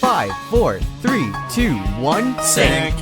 5, 4, 3, 2, 1, sync.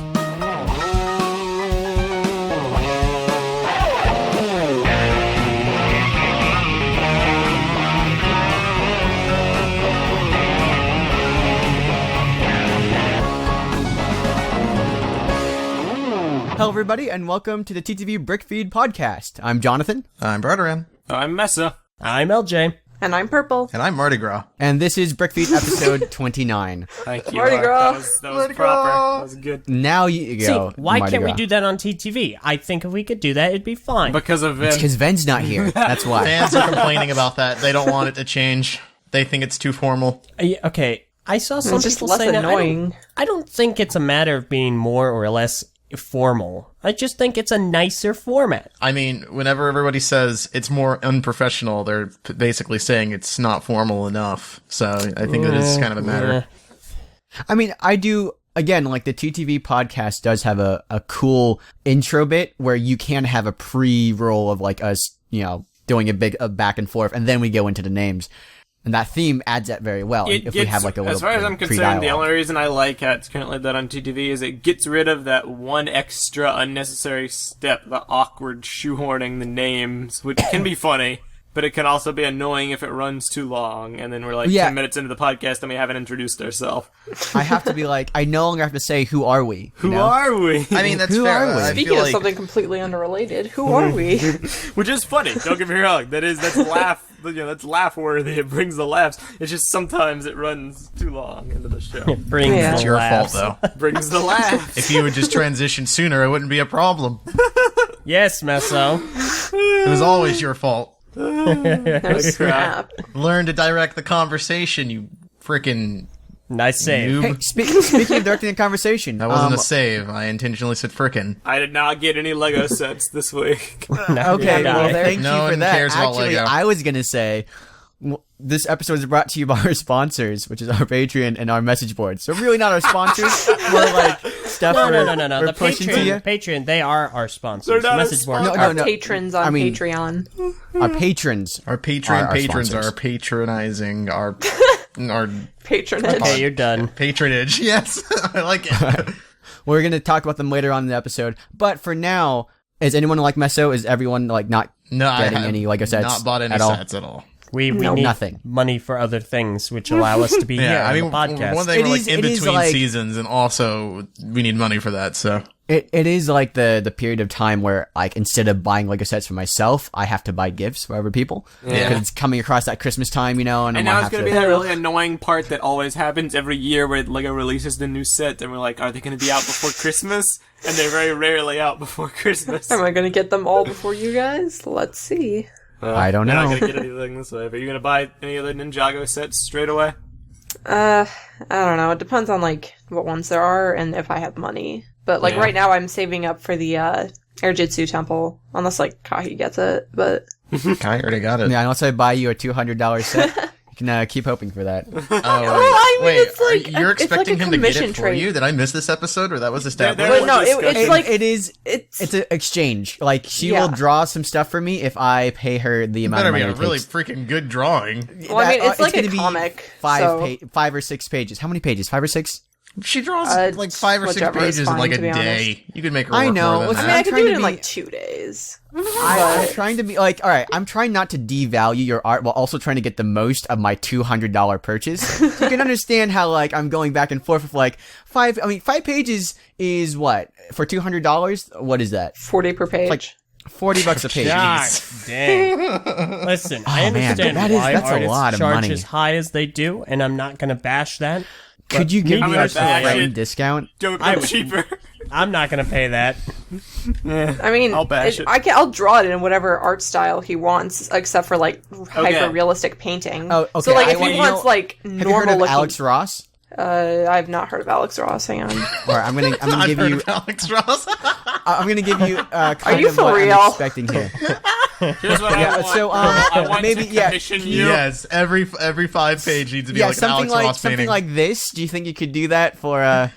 Hello, everybody, and welcome to the TTV Brickfeed podcast. I'm Jonathan. I'm Barteran. I'm Mesa. I'm LJ. And I'm Purple. And I'm Mardi Gras. And this is Brickfeed episode 29. Thank you. Mardi Gras. That was proper. That was good. Now you go. See, why Mardi can't we Gras. do that on TTV? I think if we could do that, it'd be fine. Because of It's Vin. because Ven's not here. That's why. Fans are complaining about that. They don't want it to change. They think it's too formal. Okay, I saw some It's just people less say that. annoying. I don't think it's a matter of being more or less formal. I just think it's a nicer format. I mean, whenever everybody says it's more unprofessional, they're basically saying it's not formal enough. So I think that is kind of a matter. I mean, I do, again, like the TTV podcast does have a cool intro bit where you can have a pre-roll of like us, you know, doing a back and forth, and then we go into the names. And that theme adds that very well. If we have like a little as far as I'm concerned, the only reason I like how it's currently done on TTV is it gets rid of that one extra unnecessary step, the awkward shoehorning the names, which can be funny, but it can also be annoying if it runs too long, and then we're like 10 minutes into the podcast and we haven't introduced ourselves. I have to be like, I no longer have to say, who are we? Who are we? I mean, that's Who fair. are we? I Speaking feel of like something completely unrelated, who are we? Which is funny. Don't get me wrong. That's laugh. You know, that's laugh worthy. It brings the laughs. It's just sometimes it runs too long into the show. It brings Yeah. the it's your laughs. fault, though. Brings the laughs. If you would just transition sooner, it wouldn't be a problem. Yes, Meso. It was always your fault. No snap. Learn to direct the conversation, you frickin' Nice save. noob. Hey, speaking of directing a conversation, That wasn't a save. I intentionally said frickin'. I did not get any Lego sets this week. okay, well, thank No you for one that. cares about Actually, Lego. I was gonna say, this episode is brought to you by our sponsors, which is our Patreon and our message board. So really not our sponsors, more like stuff No. we're The pushing to you. Patreon, they are our sponsors. They're not Message a board. sponsor. No, Our no. patrons on I mean- Patreon. Our patrons. Our Patreon Our patrons sponsors. are patronizing our Patronage. Okay, you're done. patronage. Yes, I like it. We're gonna talk about them later on in the episode. But for now, is anyone like Meso? Is everyone like not No, I getting have any Lego sets not bought any at all? sets at all. We No. need Nothing. money for other things, which allow us to be here I on mean, the podcast. one thing It we're like is- in it is between like- seasons, and also we need money for that. So It is like the period of time where like instead of buying Lego sets for myself, I have to buy gifts for other people. Yeah. Because it's coming across that Christmas time, you know, and, And I now might it's have going to to. be that really annoying part that always happens every year where Lego releases the new set, and we're like, are they going to be out before Christmas? And they're very rarely out before Christmas. Am I going to get them all before you guys? Let's see. I don't You're not know. going to get anything this way. But are you going to buy any of the Ninjago sets straight away? I don't know. It depends on, like, what ones there are and if I have money. But, like, Yeah. right now I'm saving up for the, Airjitsu temple. Unless, like, Kahi gets it, but... I already got it. Yeah, unless I buy you a $200 set, you can keep hoping for that. Oh, I mean, wait, it's like- you're it's like expecting a him to get commission it for trade. you? Did I miss this episode, or that was established? There But was no, discussion. it's like... it is. It's It's an exchange. Like she Yeah. will draw some stuff for me if I pay her the amount Better of be money a it really takes. freaking good drawing. Well, I mean, it's like a gonna be comic, Five, so- 5 or 6 pages. How many pages? 5 or 6? She draws like 5 or 6 whichever is pages in like fine, a to be day. honest. You could make her I work know. more than Listen, I mean, I that. could trying do it to in, be- like, 2 days. I'm trying to be like, all right, I'm trying not to devalue your art while also trying to get the most of my $200 purchase. So you can understand how like I'm going back and forth with like 5 pages is what? For $200? What is that? 40 per page. Like $40 a page. God dang. Listen, I Oh, man, understand that is- why that's a artists lot of charge money. as high as they do, and I'm not going to bash that. Could you give me me a personally, friend discount? Don't I go would- cheaper. I'm not going to pay that. I mean, I'll bash it. I'll draw it in whatever art style he wants, except for like hyper realistic painting. Oh, okay, So like, I if want- he you know- wants like Have you heard normal of looking, Alex Ross? I've not heard of Alex Ross. Hang on. All right, I'm gonna I've give heard you. of Alex Ross. I'm gonna give you. Kind you of for what real? I'm expecting here. Here's what I want. so, I want maybe- to yeah. commission you. Yes, every 5 page needs to be Yeah, like an something Alex like Ross something painting. like this. Do you think you could do that for? I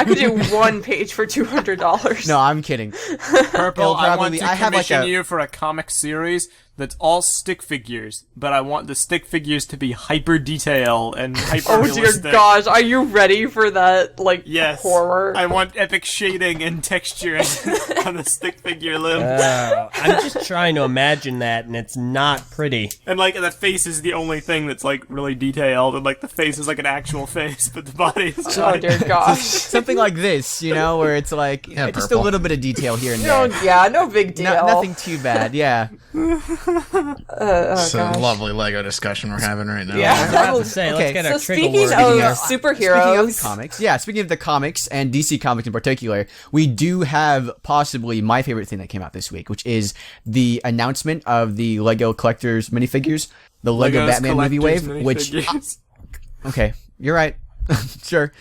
could do one page for $200. No, I'm kidding. Purple, It'll I want probably- to I have, like, commission a- you for a comic series that's all stick figures, but I want the stick figures to be hyper detail and hyper Oh realistic. dear gosh, are you ready for that, like, Yes. horror? I want epic shading and texturing on the stick figure limb. I'm just trying to imagine that, and it's not pretty. And, like, the face is the only thing that's, like, really detailed, and, like, the face is, like, an actual face, but the body is just, Oh like, dear gosh. Something like this, you know, where it's like just purple. a little bit of detail here and No, there. yeah, no big deal. Nothing too bad, yeah. It's a lovely Lego discussion we're having right now. Yeah. I was about to say, Okay, let's get So our trigger speaking word. of Speaking of the superheroes, comics, speaking of the comics and DC Comics in particular, we do have possibly my favorite thing that came out this week, which is the announcement of the Lego Collectors minifigures, the Lego Legos Batman Movie collectors Wave, which minifigures. okay, you're right, sure.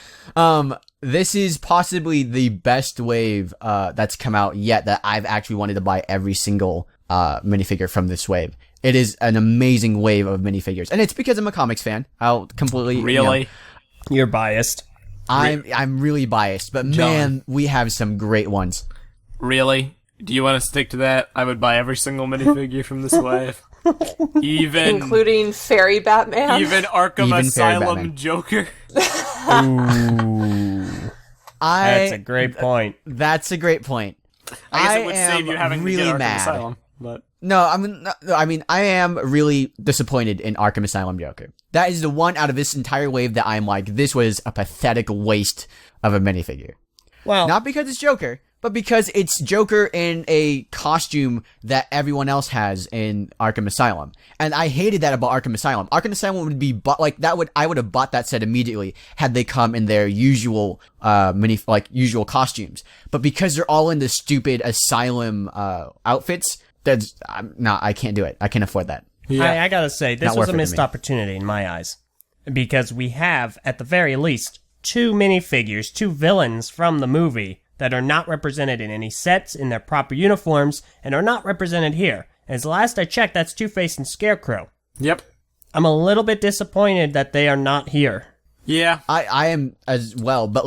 This is possibly the best wave that's come out yet that I've actually wanted to buy every single minifigure from this wave. It is an amazing wave of minifigures, and it's because I'm a comics fan. I'll completely Really? You're biased. I'm really biased, but man, we have some great ones. Really? Do you want to stick to that? I would buy every single minifigure from this wave. Even including Fairy Batman. even Arkham Even Fairy Asylum Batman. Joker. That's a great point. That's a great point. I guess it would save you am having really to get Arkham mad. Asylum. But No, I mean, I am really disappointed in Arkham Asylum Joker. That is the one out of this entire wave that I'm like, this was a pathetic waste of a minifigure. Well, Not because it's Joker, but because it's Joker in a costume that everyone else has in Arkham Asylum. And I hated that about Arkham Asylum. Arkham Asylum would be I would have bought that set immediately had they come in their usual usual costumes. But because they're all in the stupid asylum outfits, I can't do it. I can't afford that. I gotta say, this Not was worth a it to missed me. opportunity in my eyes. Because we have, at the very least, 2 minifigures, 2 villains from the movie that are not represented in any sets in their proper uniforms and are not represented here. As last I checked, that's Two-Face and Scarecrow. yep. I'm a little bit disappointed that they are not here. Yeah. I am as well, but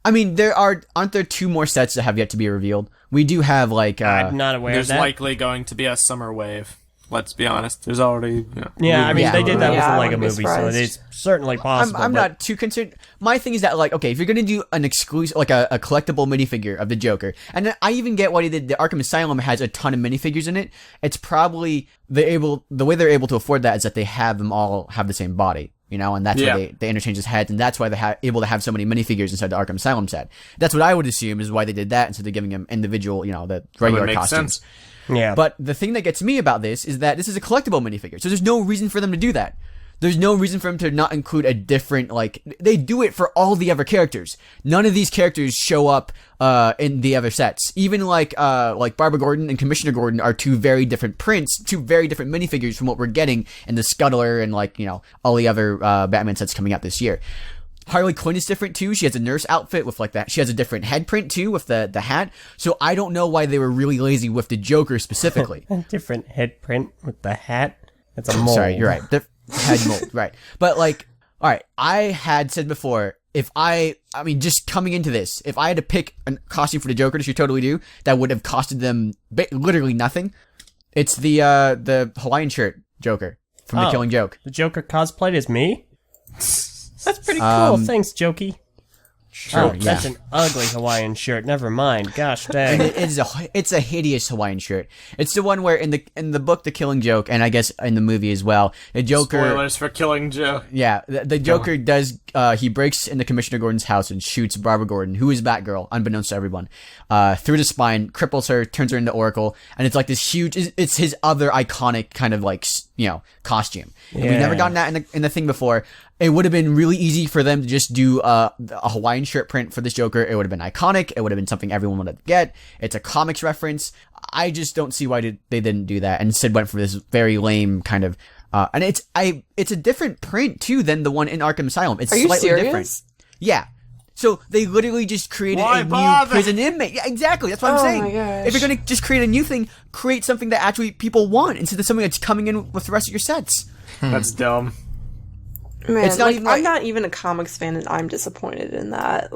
I mean, aren't there 2 more sets that have yet to be revealed? We do have I'm not aware There's of that. likely going to be a summer wave. Let's be honest. There's already Yeah, I mean, Yeah. they did that with Yeah, the I Lego wouldn't be movie, so it surprised. is certainly possible. I'm but not too concerned. My thing is that, okay, if you're gonna do an exclusive, a collectible minifigure of the Joker, and then I even get why they did. The Arkham Asylum has a ton of minifigures in it. It's probably the way they're able to afford that is that they have them all have the same body, and that's why they interchange his heads, and that's why they're able to have so many minifigures inside the Arkham Asylum set. That's what I would assume is why they did that instead of giving them individual, the regular make costumes. sense. Yeah. But the thing that gets me about this is that this is a collectible minifigure, so there's no reason for them to do that. There's no reason for them to not include a different, they do it for all the other characters. None of these characters show up in the other sets. Even like Barbara Gordon and Commissioner Gordon are 2 very different prints, 2 very different minifigures from what we're getting in the Scuttler and all the other Batman sets coming out this year. Harley Quinn is different too. She has a nurse outfit with that. She has a different head print too with the hat. So I don't know why they were really lazy with the Joker specifically. A different head print with the hat. That's a mole. Sorry, you're right. The head mold, right. But all right, I had said before, if I mean, just coming into this, if I had to pick a costume for the Joker, which you totally do, that would have costed them literally nothing. It's the Hawaiian shirt Joker from The Killing Joke. The Joker cosplayed as me? That's pretty cool. Thanks, Jokey. Sure, That's an ugly Hawaiian shirt. Never mind. Gosh dang. It's a hideous Hawaiian shirt. It's the one where in the book The Killing Joke, and I guess in the movie as well, the Joker. Spoilers for Killing Joe. Yeah, the Joker does. He breaks into Commissioner Gordon's house and shoots Barbara Gordon, who is Batgirl, unbeknownst to everyone, through the spine, cripples her, turns her into Oracle, and it's like this huge. It's his other iconic kind of costume. And we've never gotten that in the thing before. It would have been really easy for them to just do a Hawaiian shirt print for this Joker. It would have been iconic. It would have been something everyone would get. It's a comics reference. I just don't see why they didn't do that and instead went for this very lame kind of. And it's a different print too than the one in Arkham Asylum. It's Are you slightly serious? different. Yeah. So they literally just created Why a new bother? prison inmate. Yeah, exactly. That's what I'm Oh saying. my gosh. If you're gonna just create a new thing, create something that actually people want instead of something that's coming in with the rest of your sets. That's dumb. Man, It's not even I'm not even a comics fan, and I'm disappointed in that.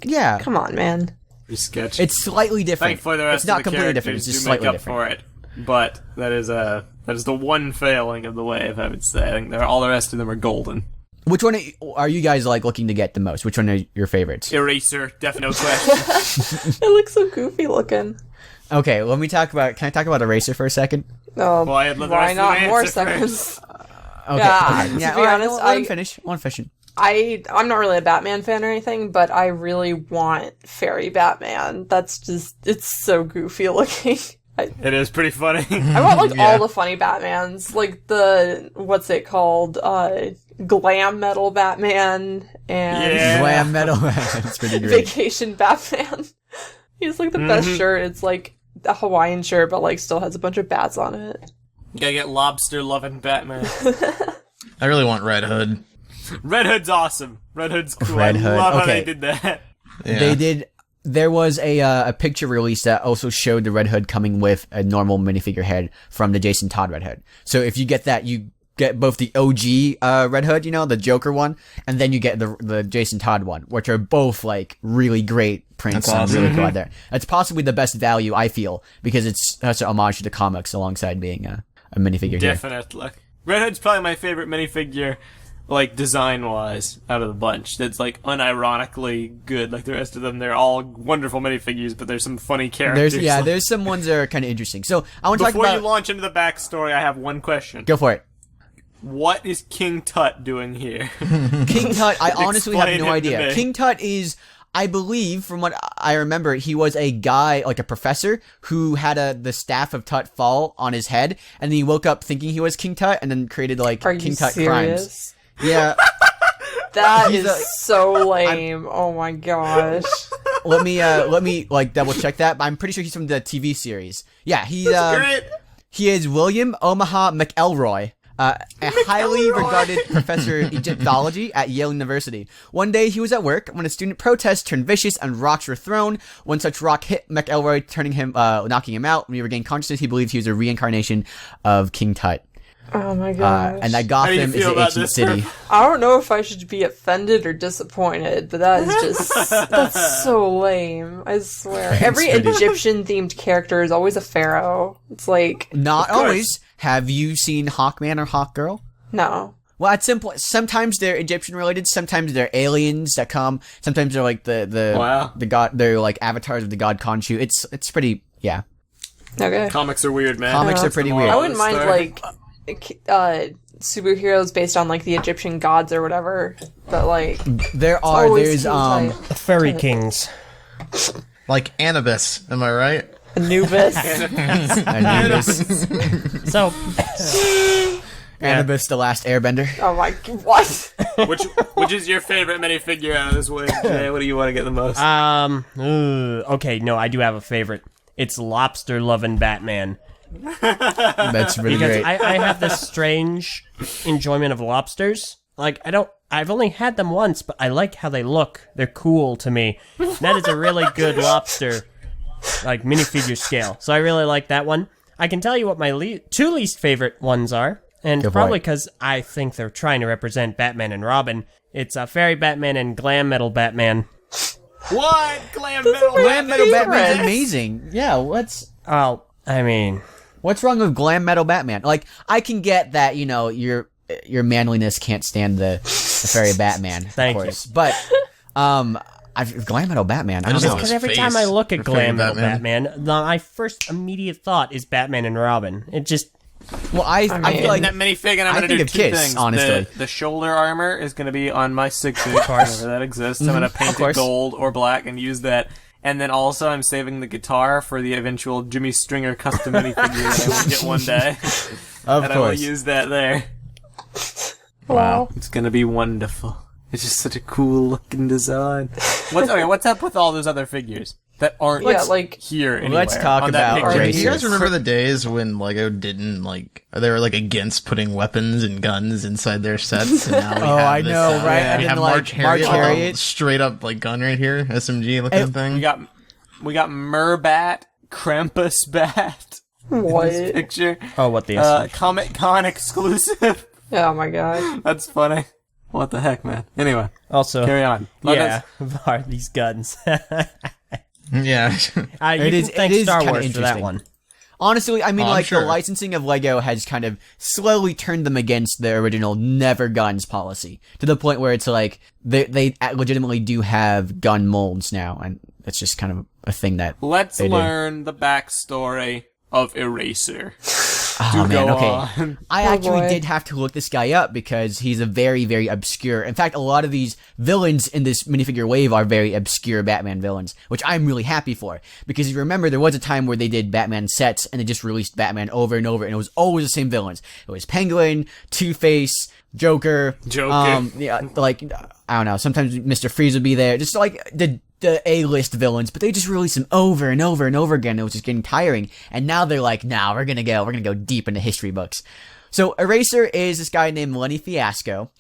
Yeah. Come on, man. Pretty sketch. It's slightly different. Thankfully, the rest it's not of the completely different. characters It's just do make slightly up different. for it. but that is the one failing of the wave, I would say. I think all the rest of them are golden. Which one are you guys like looking to get the most? Which one are your favorites? Eraser, definite question. It looks so goofy looking. Okay, can I talk about Eraser for a second? Oh, Well, I'd let the why rest of not the more answer seconds? Okay. Yeah, okay. to be honest, let him finish. I want to finish. I'm not really a Batman fan or anything, but I really want Fairy Batman. That's just, it's so goofy looking. It is pretty funny. I want like all the funny Batmans, like the, what's it called, Glam Metal Batman and Yeah. Glam metal. That's pretty great. Vacation Batman. He's like the best shirt. It's like a Hawaiian shirt, but like still has a bunch of bats on it. You gotta get lobster loving Batman. I really want Red Hood. Red Hood's awesome. Red Hood's cool. Red I Hood, love how okay. they did that. Yeah. They did. There was a picture release that also showed the Red Hood coming with a normal minifigure head from the Jason Todd Red Hood. So if you get that, you get both the OG Red Hood, the Joker one, and then you get the Jason Todd one, which are both like really great prints. That's awesome. And really cool out there. It's possibly the best value, I feel, because it's such an homage to the comics alongside being a minifigure. Definitely. Red Hood's probably my favorite minifigure, like, design-wise, out of the bunch. That's, like, unironically good. Like, the rest of them, they're all wonderful minifigures, but there's some funny characters. There's some ones that are kind of interesting. So I want to talk Before about. you launch into the backstory, I have one question. Go for it. What is King Tut doing here? King Tut, I honestly have Explain no him to idea. me. King Tut is, I believe, from what I remember, he was a guy, like a professor, who had the staff of Tut fall on his head, and then he woke up thinking he was King Tut, and then created, like, Are King you Tut serious? crimes. Yeah. That He's is so lame. Oh my gosh. Let me, like, double check that, but I'm pretty sure he's from the TV series. Yeah, Great. he is William Omaha McElroy. A highly regarded professor of Egyptology at Yale University. One day he was at work when a student protest turned vicious and rocks were thrown. One such rock hit McElroy, knocking him out. When he regained consciousness, he believed he was a reincarnation of King Tut. Oh my gosh. And that How do you Gotham is feel the about ancient this, city. Herb? I don't know if I should be offended or disappointed, but that is just, that's so lame. I swear. Every Egyptian themed character is always a pharaoh. It's like, Not Of course. always. Have you seen Hawkman or Hawkgirl? no. Well, it's simple. Sometimes they're Egyptian related. Sometimes they're aliens that come. Sometimes they're like Wow. the god. They're like avatars of the god Khonshu. It's pretty. Yeah. Okay. Comics are weird, man. Comics are pretty weird. I wouldn't mind, like, superheroes based on, like, the Egyptian gods or whatever, but, like, There's Furry Kings. Like Anubis, am I right? Anubis. Anubis. So, Anubis, the last Airbender. Oh my, what? Which is your favorite minifigure out of this wave, Jay? What do you want to get the most? okay, no, I do have a favorite. It's Lobster Lovin' Batman. That's really Because great. I have this strange enjoyment of lobsters. Like, I've only had them once, but I like how they look. They're cool to me. That is a really good lobster, like, minifigure scale. So I really like that one. I can tell you what my two least favorite ones are. And Go for probably it. because I think they're trying to represent Batman and Robin. It's Fairy Batman and Glam Metal Batman. What? Glam metal? Glam metal Batman's favorites. amazing. Yeah, Oh, I mean, what's wrong with glam metal Batman? Like, I can get that, your manliness can't stand the fairy Batman, Thank of course. But glam metal Batman, I don't just know. know because his every face time I look at for Fairy Glam Metal Batman. Batman, my first immediate thought is Batman and Robin. It just, Well, I feel like that minifig, and I'm I going to think do of two Kiss, things. honestly. The shoulder armor is going to be on my Sigfood, whenever that exists. I'm going to paint it course. gold or black and use that. And then also, I'm saving the guitar for the eventual Jimmy Stringer custom minifigure that I will get one day. of And I will course. use that there. Wow. It's going to be wonderful. It's just such a cool looking design. What's up with all those other figures that aren't here anywhere? let's talk on that about picture? Do you guys Racers. remember the days when Lego didn't they were against putting weapons and guns inside their sets? And now we Oh, have I this, know, right? We And have then, like, March Harriet, March Harriet. straight up gun right here, SMG looking thing. We got Merbat, Krampus Bat. What? Picture. what the Comic Con exclusive. Oh my god. That's funny. What the heck, man? Anyway, also, carry on. yeah, are these guns. Yeah. You can thank is Star kinda Wars for that interesting. one. Honestly, I mean, I'm like, sure. the licensing of Lego has kind of slowly turned them against their original never guns policy, to the point where it's like, they legitimately do have gun molds now, and it's just kind of a thing that Let's they do. learn the backstory of Eraser. Oh, man, go okay. on. I actually boy. did have to look this guy up because he's a very, very obscure. In fact, a lot of these villains in this minifigure wave are very obscure Batman villains, which I'm really happy for. Because if you remember, there was a time where they did Batman sets and they just released Batman over and over, and it was always the same villains. It was Penguin, Two-Face, Joker. Yeah, like, I don't know, sometimes Mr. Freeze would be there. Just like the A-list villains, but they just released them over and over and over again. It was just getting tiring. And now they're like, nah, we're gonna go deep into history books. So Eraser is this guy named Lenny Fiasco.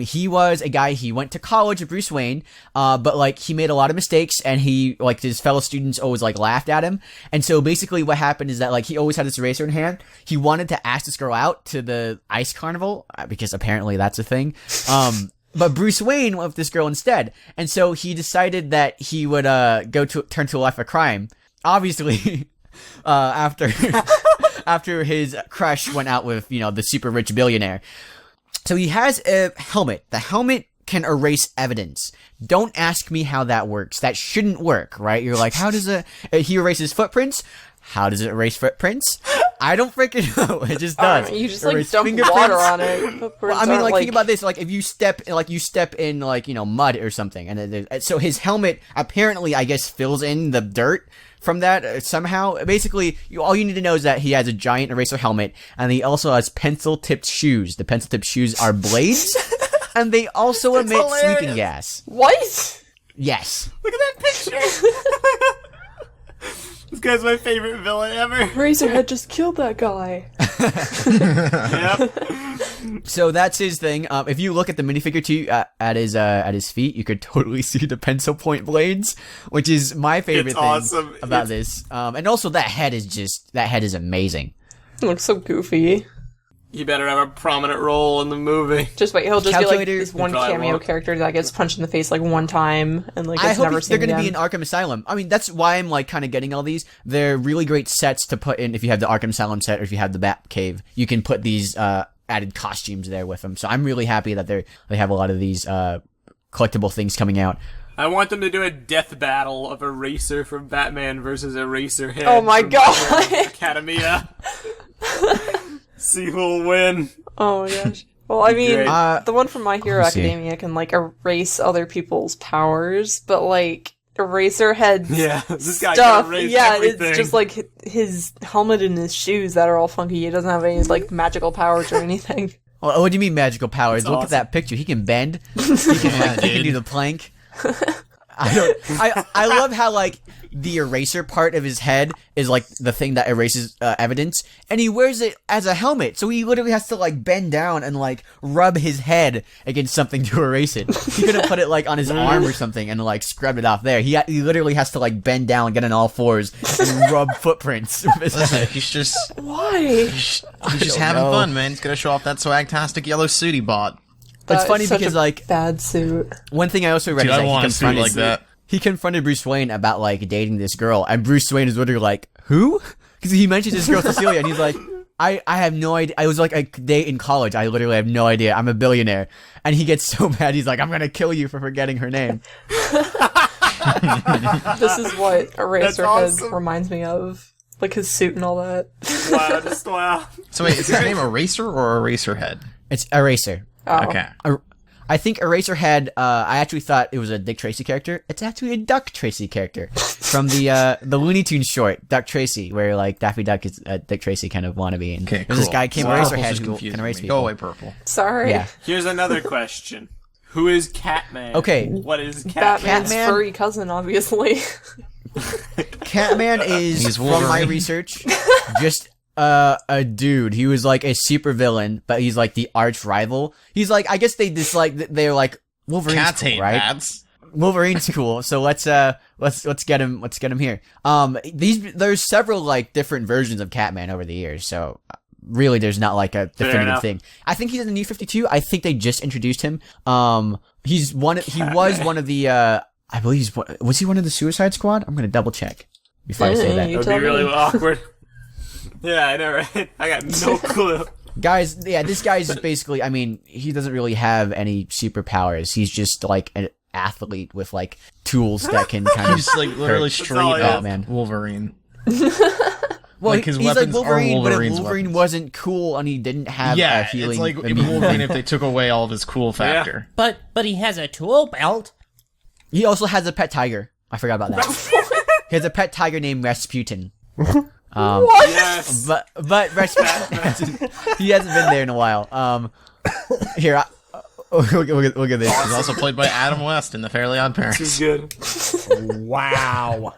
He was a guy, he went to college with Bruce Wayne, but like he made a lot of mistakes and he, like his fellow students always like laughed at him. And so basically what happened is that like he always had this eraser in hand. He wanted to ask this girl out to the ice carnival, because apparently that's a thing. But Bruce Wayne went with this girl instead. And so he decided that he would, turn to a life of crime. Obviously, after his crush went out with, the super rich billionaire. So he has a helmet. The helmet can erase evidence. Don't ask me how that works. That shouldn't work, right? You're like, how does he erases footprints? How does it erase footprints? I don't freaking know. It just does. You just like Erase dump fingerprints. water on it. Well, I mean, like, think about this. Like, if you step in, like, mud or something, and then so his helmet apparently, I guess, fills in the dirt from that somehow. Basically, all you need to know is that he has a giant eraser helmet, and he also has pencil-tipped shoes. The pencil-tipped shoes are blades, and they also emit hilarious. sleeping gas. What? Yes. Look at that picture. This guy's my favorite villain ever. Razorhead just killed that guy. Yep. So that's his thing. If you look at the minifigure too, at his feet, you could totally see the pencil point blades, which is my favorite It's thing awesome. about this. And also that head is amazing. It looks so goofy. He better have a prominent role in the movie. Just wait, he'll just be like Calculator- this one Probably cameo won't. character that gets punched in the face like one time and like I gets hope never they're seen going to again. be in Arkham Asylum. I mean, that's why I'm like kind of getting all these. They're really great sets to put in if you have the Arkham Asylum set or if you have the Batcave. You can put these added costumes there with them. So I'm really happy that they have a lot of these collectible things coming out. I want them to do a death battle of Eraser from Batman versus Eraserhead. Oh my from God. Batman Academia. See who'll win. Oh my gosh. Well, I mean, Great. the one from My Hero Let's see. Academia can like erase other people's powers, but like Eraserhead Yeah, this guy stuff, can erase yeah, everything. it's just like his helmet and his shoes that are all funky. He doesn't have any like magical powers or anything. Well, what do you mean magical powers? That's Look at awesome. that picture. He can bend. He can do the plank. I love how like the eraser part of his head is like the thing that erases evidence, and he wears it as a helmet, so he literally has to like bend down and like rub his head against something to erase it. He couldn't put it like on his arm or something and like scrub it off there. He literally has to like bend down, get on all fours, and rub footprints with his Listen, head. he's just Why? he's just having know. fun, man. He's gonna show off that swagtastic yellow suit he bought. It's That funny is such because a like bad suit. one thing I also read Dude, is I that want a suit like that. he confronted Bruce Wayne about like dating this girl, and Bruce Wayne is literally like, who? Because he mentions this girl Cecilia, and he's like, I have no idea. I was like a date in college. I literally have no idea. I'm a billionaire. And he gets so mad. He's like, I'm going to kill you for forgetting her name. This is what Eraserhead awesome. reminds me of. Like his suit and all that. Wow, just wow. So wait, is his name Eraser or Eraserhead? It's Eraser. Oh. Okay. I think Eraserhead, I actually thought it was a Dick Tracy character. It's actually a Duck Tracy character from the Looney Tunes short, Duck Tracy, where like Daffy Duck is a Dick Tracy kind of wannabe. And Okay, there's this cool. guy came Purple's Eraserhead just who confusing can erase me. people. Go away, purple. Sorry. Yeah. Here's another question. Who is Catman? Okay. What is Catman? Batman's Catman? furry cousin, obviously. Catman is, He's from my Wolverine. research, just a dude. He was like a super villain, but he's like the arch rival. He's like, I guess they're like, Wolverine's Cats cool, hate right? bats. Wolverine's cool, so let's get him here. There's several like different versions of Catman over the years, so really there's not like a definitive enough. thing. I think he's in the New 52. I think they just introduced him. He was one of the I believe was he one of the Suicide Squad? I'm gonna double check before I say that. It would be really awkward. Yeah, I know, right? I got no clue. Guys, yeah, this guy's basically, I mean, he doesn't really have any superpowers. He's just like an athlete with like tools that can kind of. He's like literally straight all he up is. Wolverine. Well, Like, his he's weapons like are Wolverine, but if Wolverine's Wolverine weapons. wasn't cool and he didn't have Yeah, a healing. it's like immune- Wolverine if they took away all of his cool factor. But he has a tool belt. He also has a pet tiger. I forgot about that. He has a pet tiger named Rasputin. Yes. But Rasputin, he hasn't been there in a while. Here, look at this. He's also played by Adam West in The Fairly Odd Too Parents. good. Wow.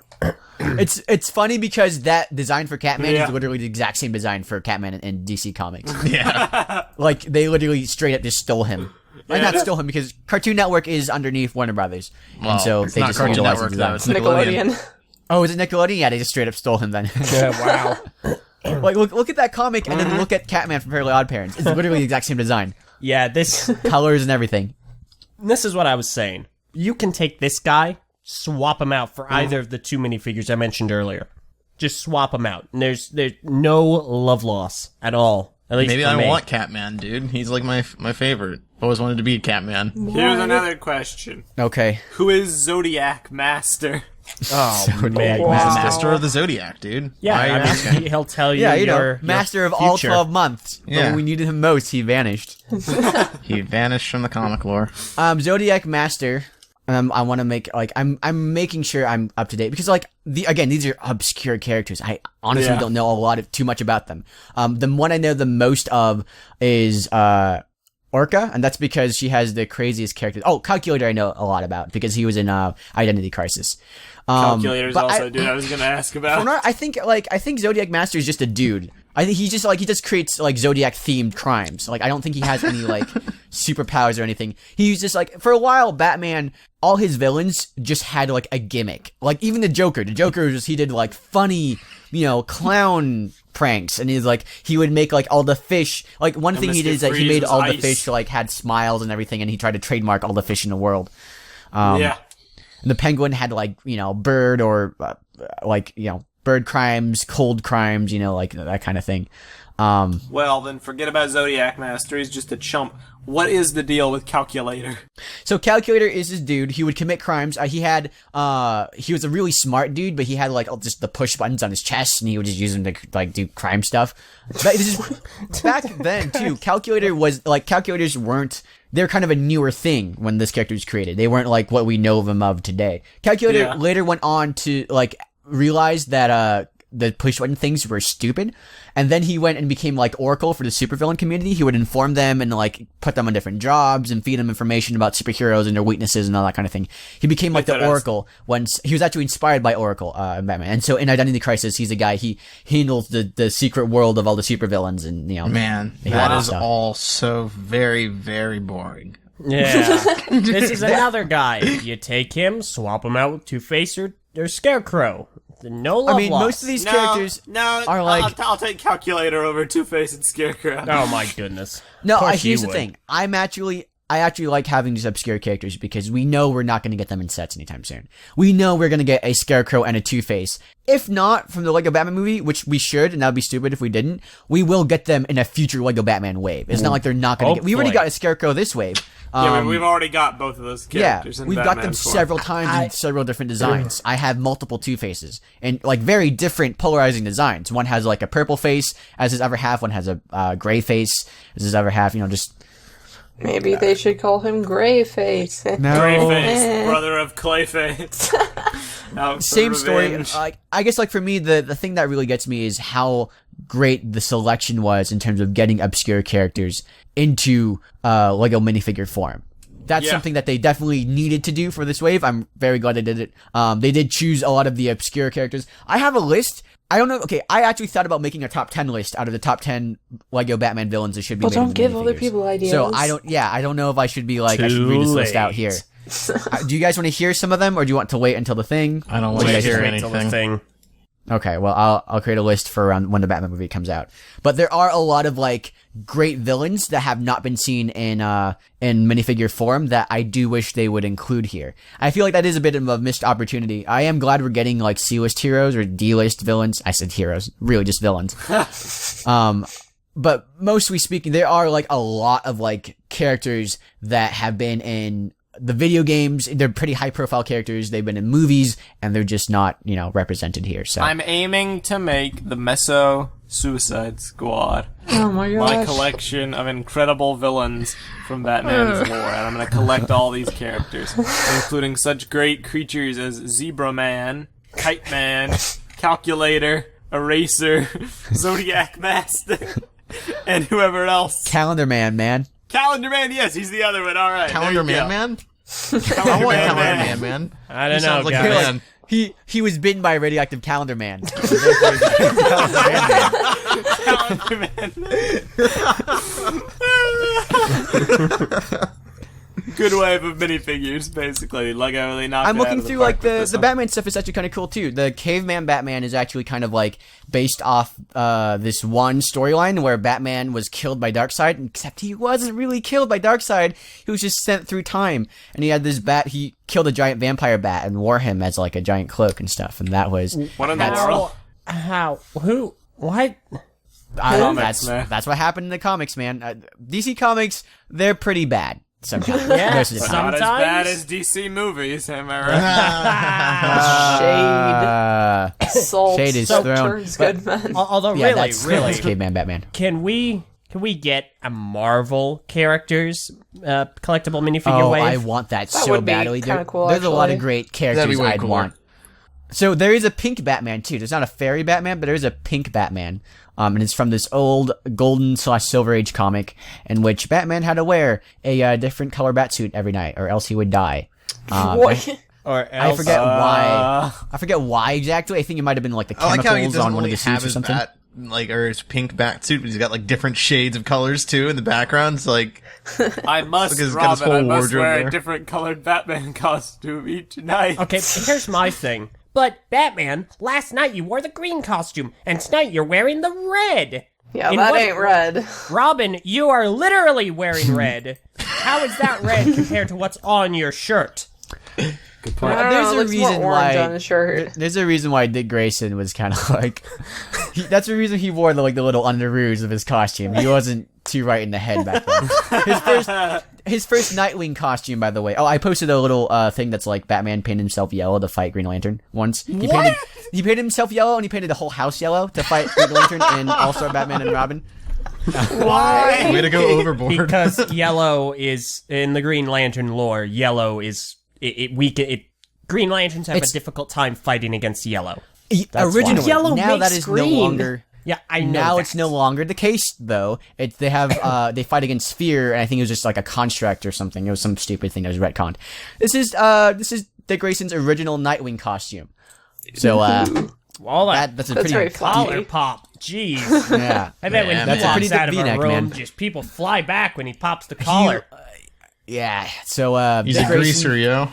It's funny because that design for Catman Yeah. is literally the exact same design for Catman in DC Comics. Yeah. Like they literally straight up just stole him. Well, Yeah. not stole him because Cartoon Network is underneath Warner Brothers, Well, and so it's they not just Cartoon utilized Network, his though. design. It's Nickelodeon. Oh, is it Nickelodeon? Yeah, they just straight up stole him then. Wow. Like look at that comic and then look at Catman from Fairly Odd Parents. It's literally the exact same design, Yeah, this colors and everything. is what I was saying. You can take this guy, swap him out for either of the two minifigures I mentioned earlier. Just swap him out. And there's no love loss at all. At least Maybe for I me. want Catman, dude. He's like my favorite. Always wanted to be Catman. Here's another question. Okay. Who is Zodiac Master? Oh man, Wow. Master of the Zodiac, dude. Yeah, Why are you I asking? mean, he'll tell you. Yeah, you your know, master of your all future. 12 months. But Yeah. when we needed him most, he vanished. He vanished from the comic lore. Zodiac Master. I want to make like I'm making sure I'm up to date because like these are obscure characters. I honestly Yeah. don't know too much about them. The one I know the most of is Orca, and that's because she has the craziest characters. Oh, Calculator I know a lot about because he was in Identity Crisis. Calculators but also, dude. I was gonna ask about. I think Zodiac Master is just a dude. I think he just creates like Zodiac themed crimes. Like I don't think he has any like superpowers or anything. He's just like for a while Batman, all his villains just had like a gimmick. Like even the Joker he did like funny, clown pranks, and he would make like all the fish. Like one thing he Mr. did is that he Freeze made was all the ice. fish like had smiles and everything, and he tried to trademark all the fish in the world. Yeah. And the Penguin had like bird or bird crimes, cold crimes, like that kind of thing. Well, then forget about Zodiac Master. He's just a chump. What is the deal with Calculator? So Calculator is this dude. He would commit crimes. He was a really smart dude, but he had like just the push buttons on his chest, and he would just use them to like do crime stuff. But this is back then too. Calculators weren't. They're kind of a newer thing when this character was created. They weren't like what we know them of today. Calculator Yeah. later went on to like realize that the push button things were stupid, and then he went and became like Oracle for the supervillain community. He would inform them and like put them on different jobs and feed them information about superheroes and their weaknesses and all that kind of thing. He became like the Oracle once he was actually inspired by Oracle in Batman. And so in Identity Crisis, he's a guy he handles the secret world of all the supervillains and Man, Yeah. that is Wow. all so very, very boring. Yeah. This is another guy. You take him, swap him out with Two-Face or Scarecrow. No love I mean, lost. most of these characters no, are like I'll take Calculator over Two-Face and Scarecrow. Oh my goodness. no. Of course Here's you the would. thing. I actually like having these obscure characters because we know we're not going to get them in sets anytime soon. We know we're going to get a Scarecrow and a Two-Face. If not from the Lego Batman movie, which we should, and that would be stupid if we didn't, we will get them in a future Lego Batman wave. It's not like they're not going to get. We already Hopefully. got a Scarecrow this wave. Yeah, we've already got both of those Yeah, characters in we've got Batman them form. several times in several different designs. I have multiple Two-Faces and like very different polarizing designs. One has like a purple face as his other half. One has a gray face as his other half. Just Maybe they should call him Greyface. Greyface, brother of Clayface. Out for Same story. revenge. I guess like for me, the thing that really gets me is how great the selection was in terms of getting obscure characters into Lego minifigure form. That's Yeah. something that they definitely needed to do for this wave. I'm very glad they did it. They did choose a lot of the obscure characters. I have a list. I don't know. Okay, I actually thought about making a top 10 list out of the top 10 Lego Batman villains that should be Well, made don't into give other minifigures. people ideas. So I don't know if I should be like, I should Too read this list out late. here. Do you guys want to hear some of them, or do you want to wait until the thing? I don't What want do to you guys hear think? Wait till the anything. thing. Okay, well, I'll create a list for around when the Batman movie comes out. But there are a lot of, like, great villains that have not been seen in minifigure form that I do wish they would include here. I feel like that is a bit of a missed opportunity. I am glad we're getting, like, C-list heroes or D-list villains. I said heroes. Really just villains. But mostly speaking, there are, like, a lot of, like, characters that have been in the video games. They're pretty high profile characters. They've been in movies and they're just not, represented here. So I'm aiming to make the Meso Suicide Squad Oh my gosh. my collection of incredible villains from Batman's lore, and I'm going to collect all these characters, including such great creatures as Zebra Man, Kite Man, Calculator, Eraser, Zodiac Master, and whoever else. Calendar Man. Calendar Man, yes, he's the other one. All right. Calendar there you go. Man? I want Calendar Man. I don't know, Sounds like a guys. man. He was bitten by a radioactive Calendar Man. Calendar Man. Good wave of minifigures, basically. Lego really knocked I'm it out looking of the through, park like, with the this one. Batman stuff is actually kind of cool, too. The Caveman Batman is actually kind of, like, based off this one storyline where Batman was killed by Darkseid, except he wasn't really killed by Darkseid. He was just sent through time. And he had this bat, he killed a giant vampire bat and wore him as, like, a giant cloak and stuff. And that was... What in the world? How? Who? What? Comics, man. That's what happened in the comics, man. DC Comics, they're pretty bad sometimes. Yeah, Most of the time. Not as Sometimes? bad as DC movies, am I right? Shade. Salt. Shade is Salt thrown. turns good men. Although, Yeah, really, that's Caveman Batman. can we get a Marvel characters collectible minifigure Oh, wave? I want that so would be badly. kinda cool, There's a lot of actually. great That'd characters be way I'd cooler. want. So there is a pink Batman too. There's not a fairy Batman, but there is a pink Batman. And it's from this old golden/silver age comic in which Batman had to wear a different color batsuit every night, or else he would die. What? or I else, forget why. I forget why exactly. I think it might have been like the I like how he chemicals doesn't on one of only the have suits or his something. bat, or his pink bat suit, but he's got like different shades of colors too in the background. It's like, I must, Look, he's got his Robin, I whole must wardrobe wear there. a different colored Batman costume each night. Okay, here's my thing. But Batman, last night you wore the green costume, and tonight you're wearing the red. Yeah, In that what- ain't red. Robin, you are literally wearing red. How is that red compared to what's on your shirt? I don't know, There's it a looks more reason orange why- on his shirt. There's a reason why Dick Grayson was kind of like. That's the reason he wore the little underoos of his costume. He wasn't too right in the head back then. His first Nightwing costume, by the way. Oh, I posted a little thing that's like Batman painted himself yellow to fight Green Lantern once. He painted himself yellow and he painted the whole house yellow to fight Green Lantern and All-Star Batman and Robin. Why? way to go overboard. Because yellow is in the Green Lantern lore. Yellow is Green Lanterns have a difficult time fighting against yellow. That's Originally, why. Yellow now that makes is green. no longer. Yeah, I know. Now that. it's no longer the case, though. They have they fight against Fear, and I think it was just like a construct or something. It was some stupid thing that was retconned. This is Dick Grayson's original Nightwing costume. So all that that's a That's pretty very funny. collar pop. Jeez. yeah. I bet when Yeah, he that's a walks pretty out of thick a V-neck, room, man. just people fly back when he pops the collar. Yeah. So He's Dick a Grayson, greaser, yo.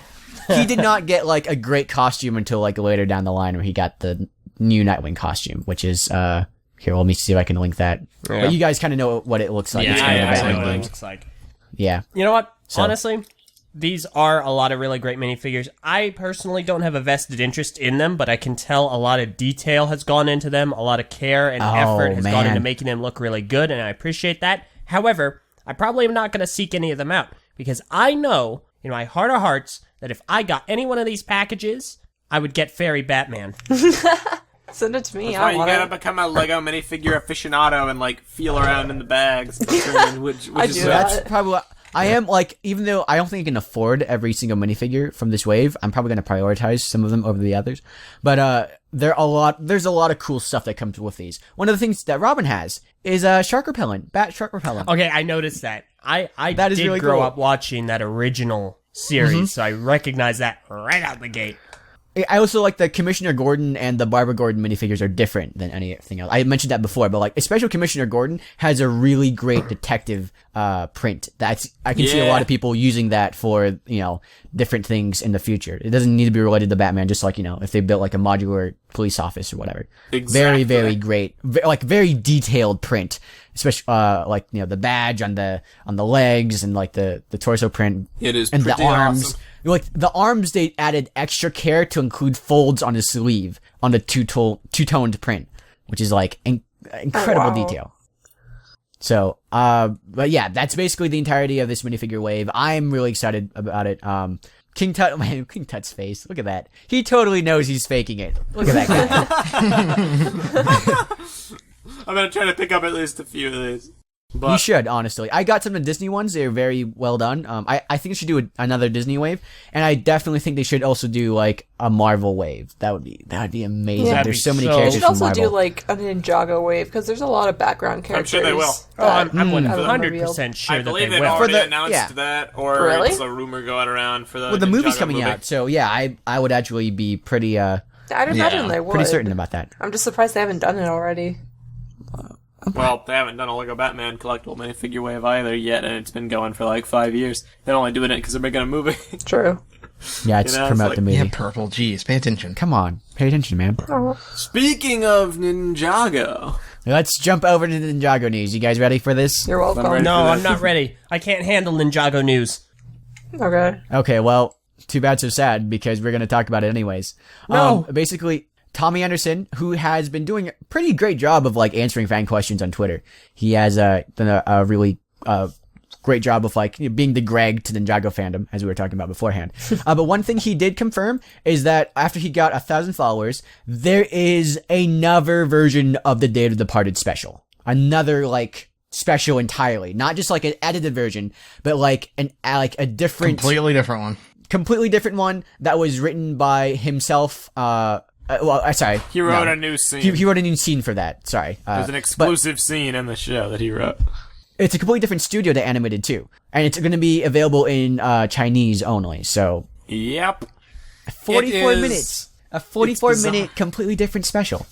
he did not get like a great costume until like later down the line where he got the new Nightwing costume, which is here. Let me see if I can link that. Yeah. But you guys kind of know what it looks like. Yeah, It's kind of I the know Batman what it games. looks like. Yeah. You know what? So- Honestly, these are a lot of really great minifigures. I personally don't have a vested interest in them, but I can tell a lot of detail has gone into them. A lot of care and effort has gone man. into making them look really good, and I appreciate that. However, I probably am not going to seek any of them out because I know in my heart of hearts that if I got any one of these packages, I would get Fairy Batman. Send it to me. That's I why you want gotta it. become a Lego minifigure aficionado and like feel around in the bags. and determine which I is do which. that. That's probably what I am like. Even though I don't think I can afford every single minifigure from this wave, I'm probably going to prioritize some of them over the others. But there's a lot of cool stuff that comes with these. One of the things that Robin has is shark repellent, bat shark repellent. Okay, I noticed that. I That is did really grow cool. up watching that original series, so I recognize that right out the gate. I also like the Commissioner Gordon and the Barbara Gordon minifigures are different than anything else. I mentioned that before, but like, especially Commissioner Gordon has a really great detective print. I can see a lot of people using that for, different things in the future. It doesn't need to be related to Batman, just like, if they built like a modular police office or whatever. Exactly. Very, very great. Very detailed print. Especially, the badge on the legs and like the torso print. It is and pretty the arms. awesome. Like the arms, they added extra care to include folds on the sleeve on the two-toned print, which is like incredible detail. So, but yeah, that's basically the entirety of this minifigure wave. I'm really excited about it. King Tut's face. Look at that. He totally knows he's faking it. Look at that guy. I'm gonna try to pick up at least a few of these. But You should, honestly. I got some of the Disney ones. They're very well done. I think they should do another Disney wave, and I definitely think they should also do like a Marvel wave. That would be amazing. Yeah. There's so many They They characters should from also Marvel. do like a Ninjago wave because there's a lot of background I'm characters. sure they will. that I'm haven't 100% revealed. sure I that believe they they've will. already For the- announced yeah. that, or Really? it's a rumor going around for the. Well, the movie's Ninjago coming movie. out, so yeah, I would actually be pretty I'd imagine they would. pretty certain about that. I'm just surprised they haven't done it already. Well, they haven't done a Lego Batman collectible minifigure wave either yet, and it's been going for like 5 years. They're only doing it because they're making a movie. True. Yeah, it's You know, it's promote like- the movie. Yeah, purple. Jeez, pay attention. Come on, pay attention, man. Speaking of Ninjago, Let's jump over to the Ninjago news. You guys ready for this? You're welcome. I'm ready. No, I'm not ready. I can't handle Ninjago news. Okay. Okay, well, too bad, so sad, because we're going to talk about it anyways. No. Basically, Tommy Anderson, who has been doing a pretty great job of like answering fan questions on Twitter. He has done a really great job of like being the Greg to Ninjago fandom, as we were talking about beforehand. But one thing he did confirm is that after he got 1,000 followers, there is another version of the Day of the Departed special. Another like special entirely, not just like an edited version, but like a different, Completely different one. completely different one that was written by himself. Sorry, he wrote no. a new scene. He wrote a new scene for that. Sorry, There's an exclusive scene in the show that he wrote. it's a completely different studio that animated too, and it's going to be available in Chinese only. So Yep. 44 It is- minutes, a 44 it's minute completely different special.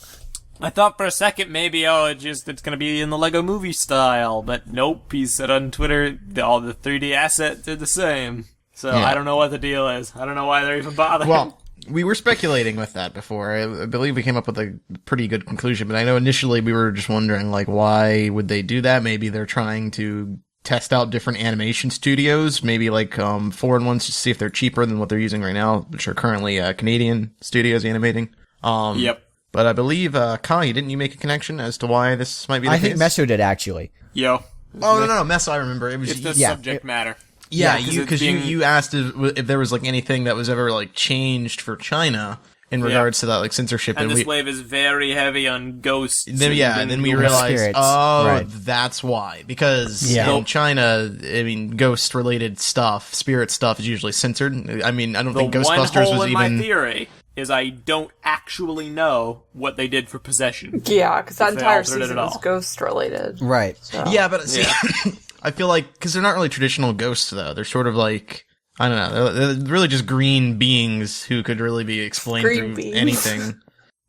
I thought for a second maybe it's gonna be in the Lego movie style, but nope. He said on Twitter all the 3D assets are the same. So Yeah. I don't know what the deal is. I don't know why they're even bothering. Well, we were speculating with that before. I believe we came up with a pretty good conclusion, but I know initially we were just wondering, like, why would they do that? Maybe they're trying to test out different animation studios, maybe like foreign ones, to see if they're cheaper than what they're using right now, which are currently Canadian studios animating. Yep. But I believe, Kai, didn't you make a connection as to why this might be the I case? think Meso did actually. Yo. Oh, no, Meso, I remember. It was It's the yeah, subject matter. Yeah, 'cause because it's being- you asked if there was like anything that was ever like changed for China in regards to that like censorship, And and this wave is very heavy on ghosts. then we Ghost realized, spirits. oh, Right. that's why. Because Yeah. in China, I mean, ghost related stuff, spirit stuff is usually censored. I mean, I don't The think one Ghostbusters hole was in my even. theory is I don't actually know what they did for possession. Yeah, because that If they entire altered it season at was all. ghost related. Right. Yeah, but see, I feel like because they're not really traditional ghosts though. They're sort of like. I don't know. They're really just green beings who could really be explained Green through beans. anything.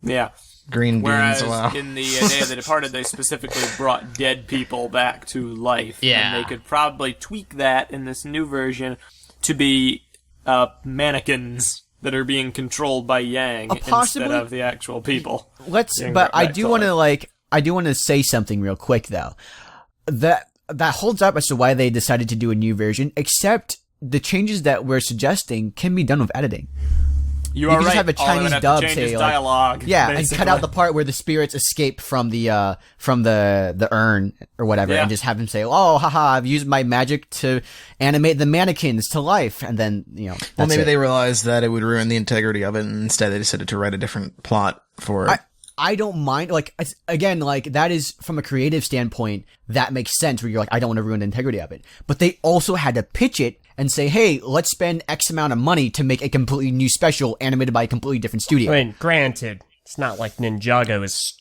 Yeah. Green Whereas beans, wow. in the Day of the Departed, they specifically brought dead people back to life. Yeah. And they could probably tweak that in this new version to be mannequins that are being controlled by Yang Possibly. instead of the actual people. Let's, Getting but brought I back do to want to life. I do want to say something real quick though. That holds up as to why they decided to do a new version, except the changes that we're suggesting can be done with editing. You You are can just right. have a All they would Chinese have to dub change say, is like- dialogue. Yeah, and basically. cut out the part where the spirits escape from the urn or whatever, Yeah. and just have them say, "Oh, haha, I've used my magic to animate the mannequins to life," and then Well, that's maybe it. they realized that it would ruin the integrity of it, and instead they decided to write a different plot for it. I don't mind, like, again, like, that is, from a creative standpoint, that makes sense, where you're like, I don't want to ruin the integrity of it. But they also had to pitch it and say, hey, let's spend X amount of money to make a completely new special animated by a completely different studio. I mean, granted, it's not like Ninjago is,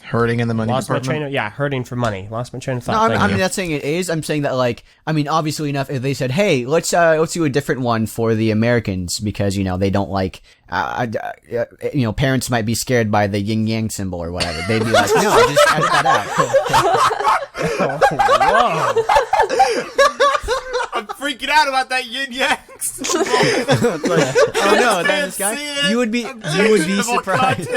Hurting in the money Lost my department. train of, hurting for money. Lost my train of thought. No, Thank I'm you. not saying it is. I'm saying that, like, I mean, obviously enough, if they said, hey, let's do a different one for the Americans because, they don't like, parents might be scared by the yin yang symbol or whatever. They'd be like, no, just edit that out. Whoa. I'm freaking out about that yin yang. Oh no, then this guy, you would be surprised.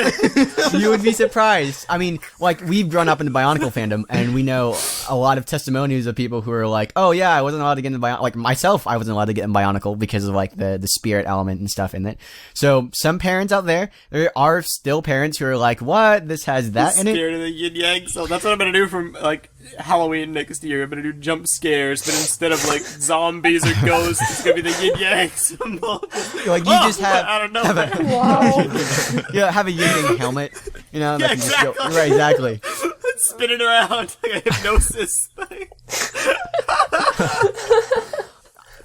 You would be surprised. I mean, like, we've grown up in the Bionicle fandom, and we know a lot of testimonies of people who are like, oh yeah, I wasn't allowed to get in Bionicle. Like myself, I wasn't allowed to get in Bionicle because of like the spirit element and stuff in it. So some parents out there are still parents who are like, what? This has that in it? Scared of the yin yang. So that's what I'm gonna do from like Halloween next year. I'm gonna do jump scares, but instead of like zombies or ghosts, it's gonna be the yin yang symbol. Like you just have, I don't know. have a yin yang helmet, Yeah, that can just go, exactly. right, exactly. Spinning around like a hypnosis thing.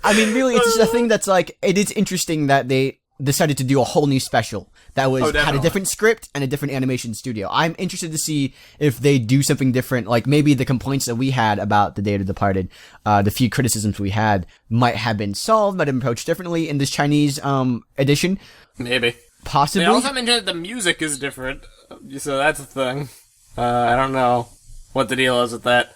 I mean, really, it's just a thing that's like, it is interesting that they decided to do a whole new special that had a definitely. different script and a different animation studio. I'm interested to see if they do something different. Like maybe the complaints that we had about The Day of the Departed, the few criticisms we had might have been solved, might have been approached differently in this Chinese edition. Maybe. Possibly. They also mentioned that the music is different, so that's a thing. I don't know what the deal is with that.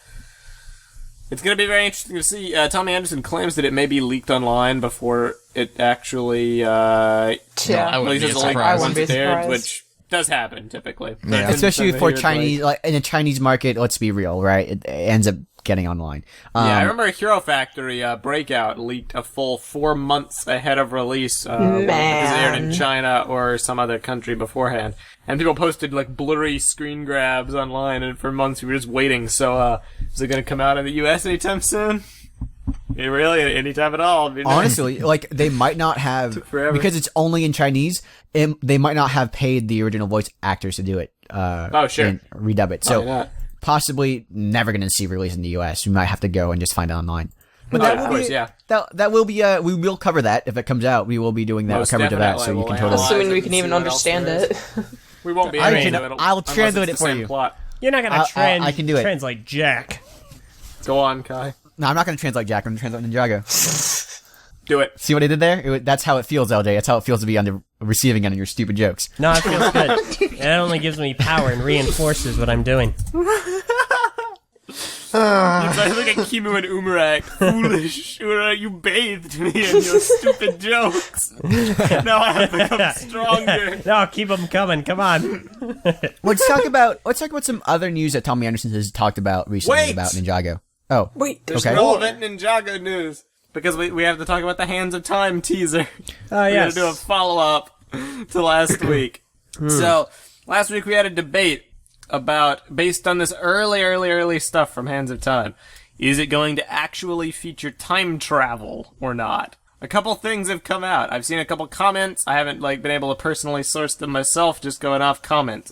It's going to be very interesting to see. Tommy Anderson claims that it may be leaked online before it actually I wouldn't be releases a link surprised. once it's aired, surprised. which does happen typically. Yeah. Especially for Here, it's Chinese, like in a Chinese market, let's be real, right? It ends up getting online. Yeah, I remember Hero Factory Breakout leaked a full 4 months ahead of release. It was aired in China or some other country beforehand. And people posted like blurry screen grabs online, and for months we were just waiting. So, is it going to come out in the US anytime soon? Yeah, really? Anytime at all? It'd be nice. Honestly, like they might not have, forever. because it's only in Chinese, they might not have paid the original voice actors to do it. Oh, sure. And redub it. So Probably not. possibly never going to see release in the US. We might have to go and just find it online. But Oh, that of will course, be, yeah. that will be, we will cover that if it comes out. We will be doing that Most coverage of that, so definitely. you can We'll totally. analyze Assuming it we and can see even what else understand there it. is. We won't be I able can- to. I'll unless translate it's it the for same you. Plot. You're not going to I can do it. translate Jack. Go on, Kai. No, I'm not going to translate Jack. I'm going to translate Ninjago. Do it. See what I did there? That's how it feels, LJ. That's how it feels to be on the receiving end of your stupid jokes. No, it feels good. It only gives me power and reinforces what I'm doing. It's like, look at Kimu and Umarak. Foolish. You bathed me in your stupid jokes. Now I have become stronger. No, keep them coming. Come on. Let's talk about some other news that Tommy Anderson has talked about recently Wait! about Ninjago. Oh, Wait, There's Okay. relevant Ninjago news. Because we have to talk about the Hands of Time teaser. Oh, We're yes. going to do a follow-up to last week. So, last week we had a debate about, based on this early stuff from Hands of Time, is it going to actually feature time travel or not? A couple things have come out. I've seen a couple comments. I haven't been able to personally source them myself, just going off comments.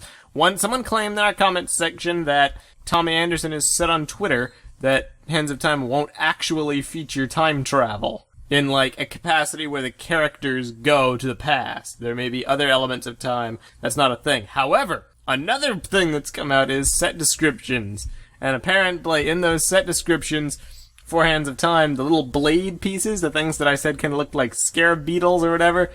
Someone claimed in our comment section that Tommy Anderson has said on Twitter that Hands of Time won't actually feature time travel in a capacity where the characters go to the past. There may be other elements of time. That's not a thing. However, another thing that's come out is set descriptions. And apparently in those set descriptions for Hands of Time, the little blade pieces, the things that I said kind of looked like scarab beetles or whatever,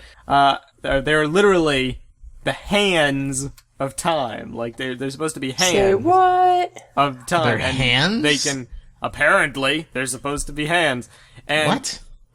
they're literally the hands of time. They're supposed to be hands say what? of time. They're and hands? They can, apparently, they're supposed to be hands. And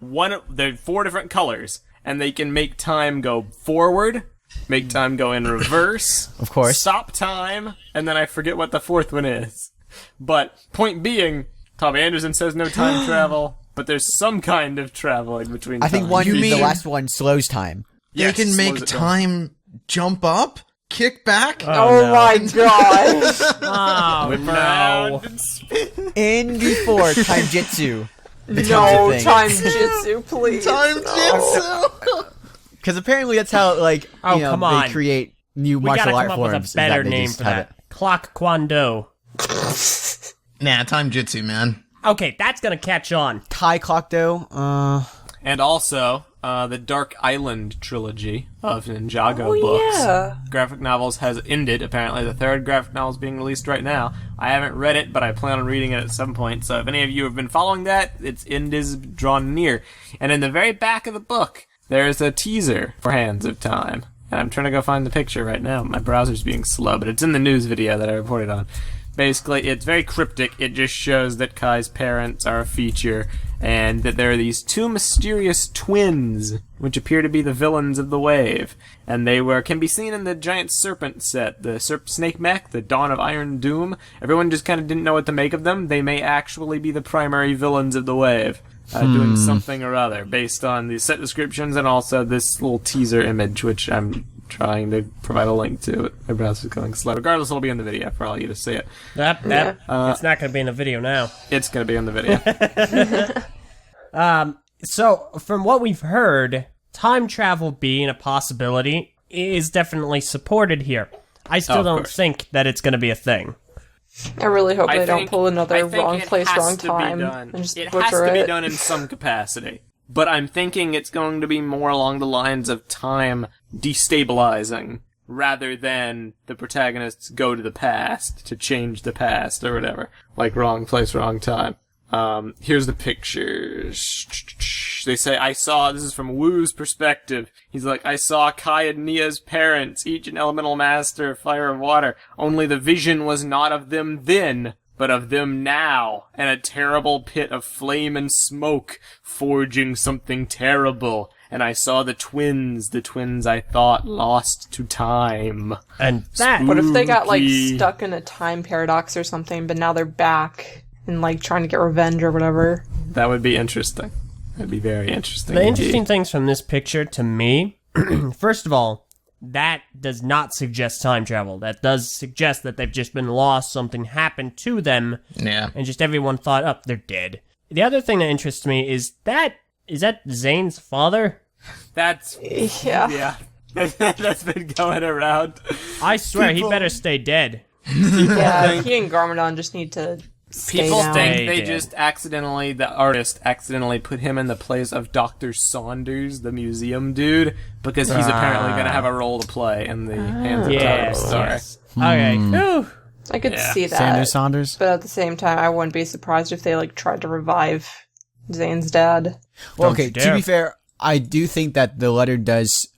What? they're 4 different colors, and they can make time go forward, make time go in reverse, Of course. stop time, and then I forget what the 4th one is. But, point being, Tommy Anderson says no time travel, but there's some kind of traveling between I think time. one, You the mean- last one slows time. Yes, They can make slows it down. time jump up, kick back. Oh no. my gosh. Oh, Whip no. around and spin. In before time jitsu. No thing. time jitsu, please. Time jitsu. Because apparently that's how, Oh, come on. they create new We martial gotta art come up forms. with a is better they name just for have that. it. Clock Kwando. Nah, time jitsu, man. Okay, that's gonna catch on. Tai Clock Do. And also, the Dark Island trilogy of Ninjago Oh, books. yeah. Graphic novels has ended, apparently. The third graphic novel is being released right now. I haven't read it, but I plan on reading it at some point. So if any of you have been following that, its end is drawn near. And in the very back of the book, there's a teaser for Hands of Time. And I'm trying to go find the picture right now. My browser's being slow, but it's in the news video that I reported on. Basically, it's very cryptic. It just shows that Kai's parents are a feature, and that there are these two mysterious twins, which appear to be the villains of the wave. And they can be seen in the giant serpent set, the snake mech, the Dawn of Iron Doom. Everyone just kind of didn't know what to make of them. They may actually be the primary villains of the wave, doing something or other, based on the set descriptions and also this little teaser image, which I'm trying to provide a link to. My browser's going slow. Regardless, it'll be in the video for all you to see it. It's not going to be in the video now. It's going to be in the video. So, from what we've heard, time travel being a possibility is definitely supported here. I still don't think that it's going to be a thing. I really hope I they don't think- pull I another think wrong it place, has wrong to be time, done. and just It has butcher to be it. done in some capacity. But I'm thinking it's going to be more along the lines of time destabilizing, rather than the protagonists go to the past to change the past or whatever. Like wrong place, wrong time. Here's the pictures. They say, this is from Wu's perspective. He's like, I saw Kai and Nia's parents, each an elemental master of fire and water. Only the vision was not of them then, but of them now, and a terrible pit of flame and smoke, forging something terrible. And I saw the twins I thought lost to time. And that... What if they got, like, Spooky. stuck in a time paradox or something, but now they're back and, like, trying to get revenge or whatever? That would be interesting. That'd be very interesting. The indeed. interesting things from this picture to me, first of all, that does not suggest time travel. That does suggest that they've just been lost, something happened to them, Yeah. and just everyone thought, oh, they're dead. The other thing that interests me is that Zane's father? That's Yeah. that's been going around. I swear, People- he better stay dead. Yeah, he and Garmadon just need to stay People down. think They they did. just the artist accidentally put him in the place of Dr. Saunders, the museum dude, because he's apparently going to have a role to play in the Hands of Time Yes, story. yes. Okay. Whew. I could Yeah. see that. Saunders? But at the same time, I wouldn't be surprised if they, like, tried to revive Zane's dad. Well, Don't okay, you to dare. be fair, I do think that the letter does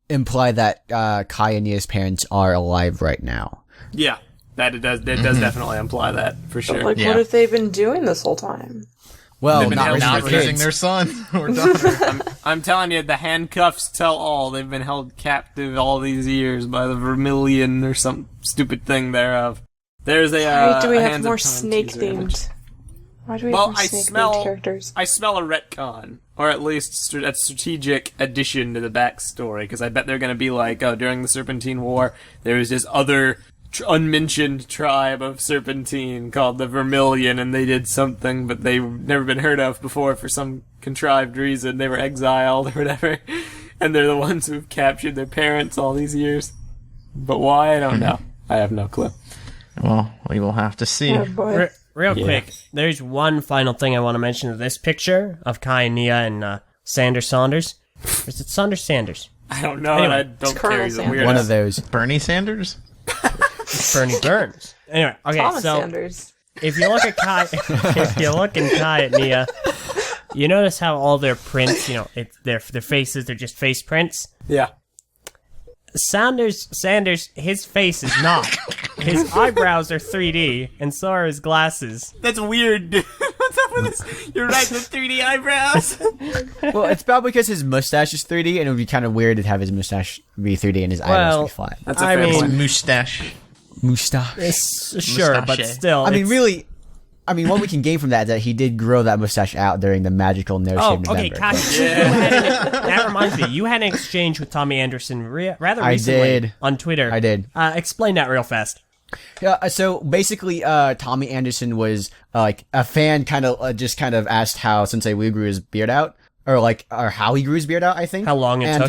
imply that Kai and Nia's parents are alive right now. Yeah, it does definitely imply that, for sure. Like, Yeah. what have they been doing this whole time? Well, They've been not not raising their raising kids. their son or daughter. I'm telling you, the handcuffs tell all. They've been held captive all these years by the Vermilion or some stupid thing thereof. There's a Why do we a have Hands more of Time snake teaser image. themed? Why do we Well, have more I snake smell themed characters? I smell a retcon, or at least a strategic addition to the backstory, because I bet they're going to be like, oh, during the Serpentine War, there was this other unmentioned tribe of Serpentine called the Vermilion, and they did something, but they've never been heard of before for some contrived reason. They were exiled or whatever, and they're the ones who've captured their parents all these years. But why? I don't know. I have no clue. Well, we will have to see. Oh boy. Real quick, there's one final thing I want to mention of this picture of Kai and Nia and Saunders. Or is it Sanders? I don't know, Anyway, and I don't Colonel care. He's a Sanders. weirdo. One of those. Bernie Sanders? It's Bernie Burns. Anyway, okay, Thomas so Sanders. if you look at Kai, if you look at Kai and Nia, you notice how all their prints, their faces, they're just face prints. Yeah. Sanders, his face is not. His eyebrows are 3D, and so are his glasses. That's weird, dude. What's up with this? You're right, the 3D eyebrows. Well, it's probably because his mustache is 3D, and it would be kind of weird to have his mustache be 3D and his eyebrows be flat. That's a I fair mean, point. Mustache. Mustache. Sure, but Mustache. still. I mean, it's- really, what we can gain from that is that he did grow that mustache out during the magical Oh, no-shave November. okay, Kashi. That reminds me. You had an exchange with Tommy Anderson rather I recently did. on Twitter. I did. Explain that real fast. Yeah, so basically, Tommy Anderson was like a fan, kind of asked how Sensei Wu grew his beard out, or how he grew his beard out. I think How long it took?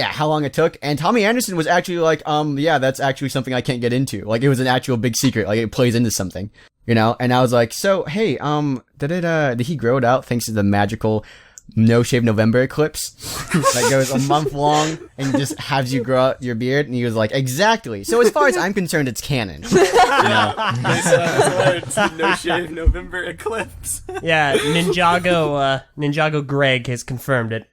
How long it took, and Tommy Anderson was actually like, yeah, that's actually something I can't get into. Like, it was an actual big secret. Like, it plays into something, And I was like, so hey, did he grow it out thanks to the magical No Shave November eclipse that goes a month long and just has you grow out your beard. And he was like, exactly. So as far as I'm concerned, it's canon. Based on his words, No Shave November eclipse. Yeah, Ninjago Greg has confirmed it.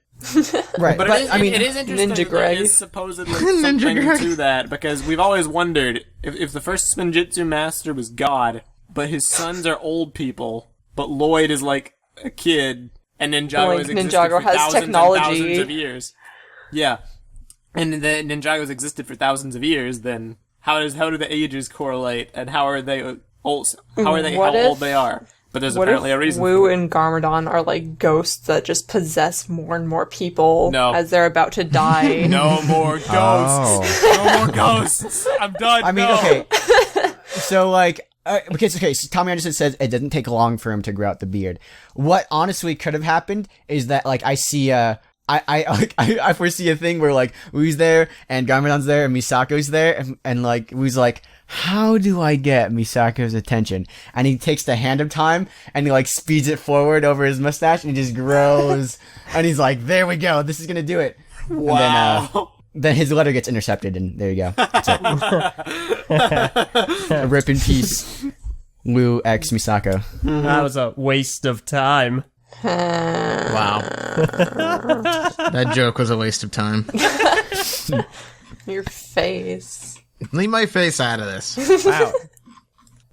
Right. But it is interesting Ninja that Greg. there is supposedly something to that, because we've always wondered if the first Spinjitzu master was God, but his sons are old people, but Lloyd is like a kid, and Ninjago Like, has existed Ninjago for has thousands technology. and thousands of years. Yeah. And the Ninjago's existed for thousands of years, then how do the ages correlate, and how are they old? How old they are? But there's What apparently if a reason. Wu and Garmadon are like ghosts that just possess more and more people No. as they're about to die? No more ghosts. No more ghosts. I'm done. I mean, no. okay. So, like, so Tommy Anderson says it didn't take long for him to grow out the beard. What honestly could have happened is that, like, I see, I foresee a thing where, like, Wu's there, and Garmadon's there, and Misako's there, and like, Wu's like, how do I get Misako's attention? And he takes the hand of time, and he, like, speeds it forward over his mustache, and he just grows, and he's like, there we go, this is gonna do it. Wow. And then his letter gets intercepted, and there you go. That's it. Rip in peace, Wu x Misako. That was a waste of time. Wow. That joke was a waste of time. Your face. Leave my face out of this. Wow.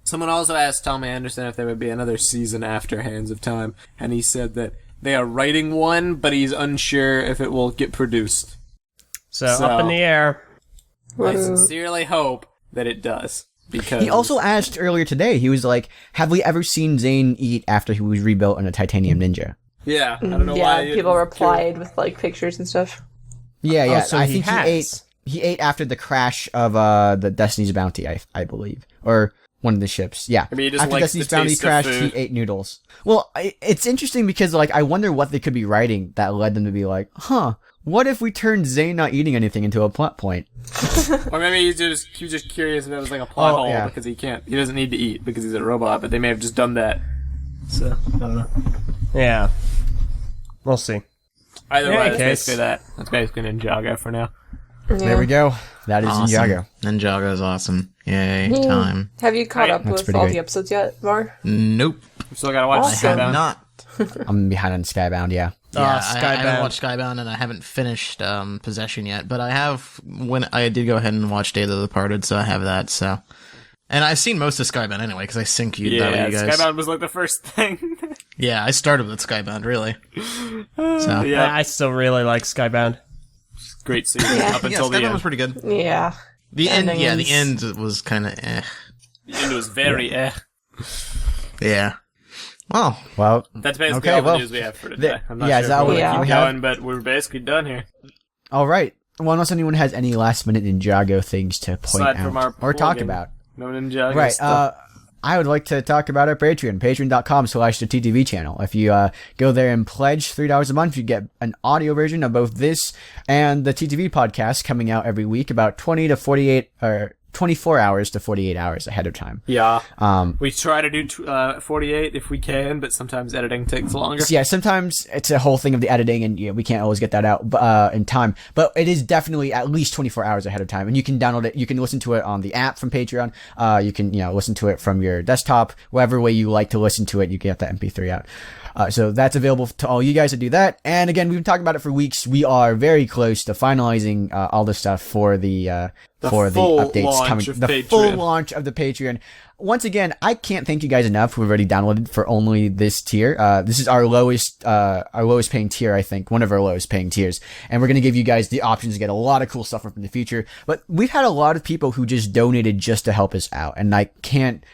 Someone also asked Tommy Anderson if there would be another season after Hands of Time, and he said that they are writing one, but he's unsure if it will get produced. So up in the air. I sincerely hope that it does. Because He also asked earlier today, he was like, have we ever seen Zane eat after he was rebuilt in a titanium ninja? yeah, I don't know Yeah, why people replied with like pictures and stuff. Yeah. so I he think has. he ate after the crash of the Destiny's Bounty, I believe. Or one of the ships. Yeah. I mean, he just after likes Destiny's the Bounty taste of crashed, food. he ate noodles. Well, it's interesting because, like, I wonder what they could be writing that led them to be like, what if we turned Zane not eating anything into a plot point? Or maybe he was just curious if it was like a plot hole yeah. because he doesn't need to eat because he's a robot, but they may have just done that. So, I don't know. Yeah. We'll see. Either In way, any that's case- basically that. That's basically Ninjago for now. There we go. That is Awesome. Ninjago. Ninjago is awesome. Yay, time. Have you caught Right. up That's with pretty all great. the episodes yet, Mar? Nope. We still gotta watch Awesome. Skybound. Not. I'm behind on Skybound, yeah. Yeah, I Skybound. haven't watched Skybound and I haven't finished Possession yet, but I have when I did go ahead and watch Day of the Departed, so I have that. So, and I've seen most of Skybound anyway because I sync you that Yeah, with you guys. Skybound was like the first thing. Yeah, I started with Skybound really. So Yeah, I still really like Skybound. great season Yeah. up yeah, until the Skybound end. was pretty good. Yeah. The end, Ending yeah, the is- end was kind of The end was very yeah. Well, Well, That's basically Okay, all well, the news we have for today. I'm not yeah, sure is if that we what want to we keep have? going, but we're basically done here. all right. Well, unless anyone has any last minute Ninjago things to point Aside out from our or talk plugging. about. No Ninjago Right. stuff. I would like to talk about our Patreon, patreon.com/the TTV channel. If you go there and pledge $3 a month, you get an audio version of both this and the TTV podcast coming out every week about 24 hours to 48 hours ahead of time. Yeah. Um, We try to do 48 if we can, but sometimes editing takes longer. So yeah, sometimes it's a whole thing of the editing, and we can't always get that out in time. But it is definitely at least 24 hours ahead of time, and you can download it. You can listen to it on the app from Patreon. You can listen to it from your desktop, whatever way you like to listen to it. You get that MP3 out. So that's available to all you guys to do that. And again, we've been talking about it for weeks. We are very close to finalizing all the stuff for the full updates launch coming. of The Patreon. full launch of the Patreon. Once again, I can't thank you guys enough who have already downloaded for only this tier. This is our lowest paying tier, I think, one of our lowest paying tiers. And we're going to give you guys the options to get a lot of cool stuff in the future. But we've had a lot of people who just donated just to help us out. And I can't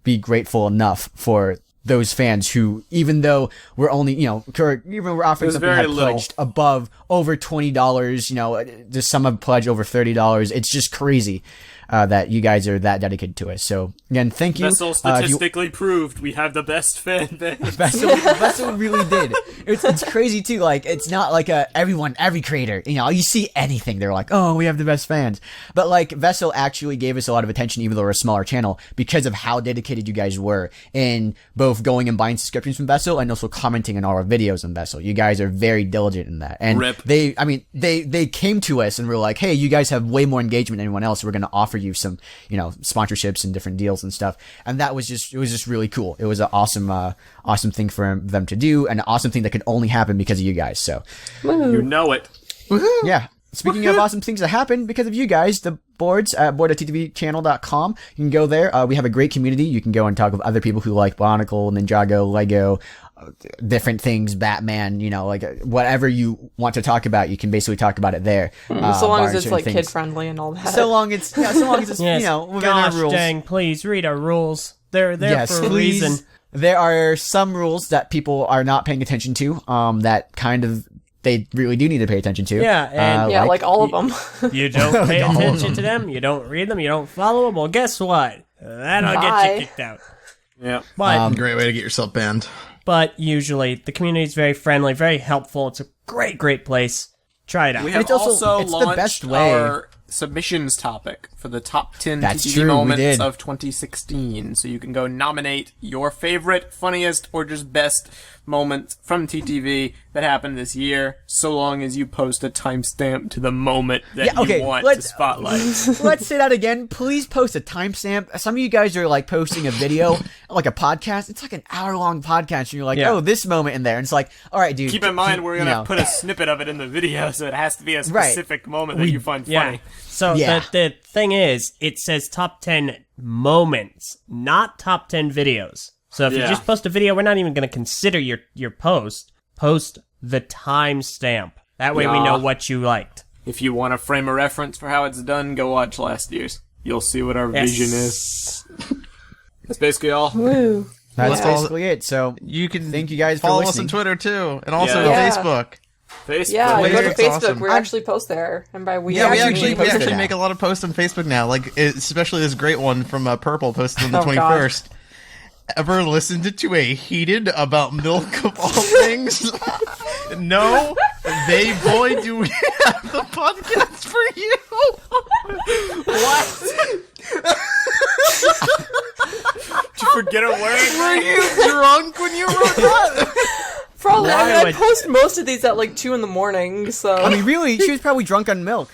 be grateful enough for those fans who, even though we're only, even we're offering It was something very that little. pledged above over $20, just some have pledged over $30. It's just crazy that you guys are that dedicated to us. So again, thank you. Vessel If you- statistically proved we have the best fan base. Vessel really did. It's crazy too. Like, it's not like every creator, you see anything, they're like, oh, we have the best fans. But like, Vessel actually gave us a lot of attention, even though we're a smaller channel, because of how dedicated you guys were in both both going and buying subscriptions from Vessel and also commenting on all our videos on Vessel. You guys are very diligent in that. And Rip. they came to us and were like, hey, you guys have way more engagement than anyone else. We're going to offer you some, sponsorships and different deals and stuff. And it was just really cool. It was an awesome thing for them to do, and an awesome thing that could only happen because of you guys. So, You know it. yeah. Speaking of awesome things that happen because of you guys, the boards at board.ttvchannel.com. You can go there. We have a great community. You can go and talk with other people who like Bionicle, Ninjago, Lego, different things, Batman, whatever you want to talk about, you can basically talk about it there. So long as it's like kid friendly and all that. So long as it's Yes. within Gosh our rules. dang, please read our rules. They're there Yes, for a please. reason. There are some rules that people are not paying attention to, that kind of they really do need to pay attention to. Yeah, and like all of them. you don't pay attention to them, you don't read them, you don't follow them. Well, guess what? That'll get Bye. you kicked out. Yeah. But Great way to get yourself banned. But usually the community is very friendly, very helpful. It's a great place. Try it out. We have It's also- also it's the launched best way. our submissions topic for the top 10 That's TTV true, we moments did. of 2016. So you can go nominate your favorite, funniest, or just best moments from TTV that happened this year, so long as you post a timestamp to the moment that you want to spotlight. Let's say that again. Please post a timestamp. Some of you guys are like posting a video, like a podcast. It's like an hour-long podcast, and you're like, Yeah. oh, this moment in there. And it's like, all right, dude. Keep in mind, we're going you to know. put a snippet of it in the video, so it has to be a specific moment that you find Yeah. funny. So Yeah. the thing is, it says top 10 moments, not top 10 videos. So if you Yeah. just post a video, we're not even going to consider your post. Post the timestamp. That way we Yeah. know what you liked. If you want to frame a reference for how it's done, go watch last year's. You'll see what our Yes. vision is. That's basically all. Woo. That's Yeah. basically it. So You can thank you guys for follow us listening. on Twitter too, and also Yeah. Facebook. Facebook. Yeah, go to Facebook's Facebook. awesome. We actually post there, and by we Yeah, we actually actually posted that. make a lot of posts on Facebook now. Like especially this great one from Purple posted on the Oh, God. 21st. Ever listened to a heated about milk of all things? No, they boy do we have the podcast for you. What? Did you forget a word? Were you drunk when you wrote that? Probably. Why I would- post most of these at like 2 a.m. So I mean, really, she was probably drunk on milk.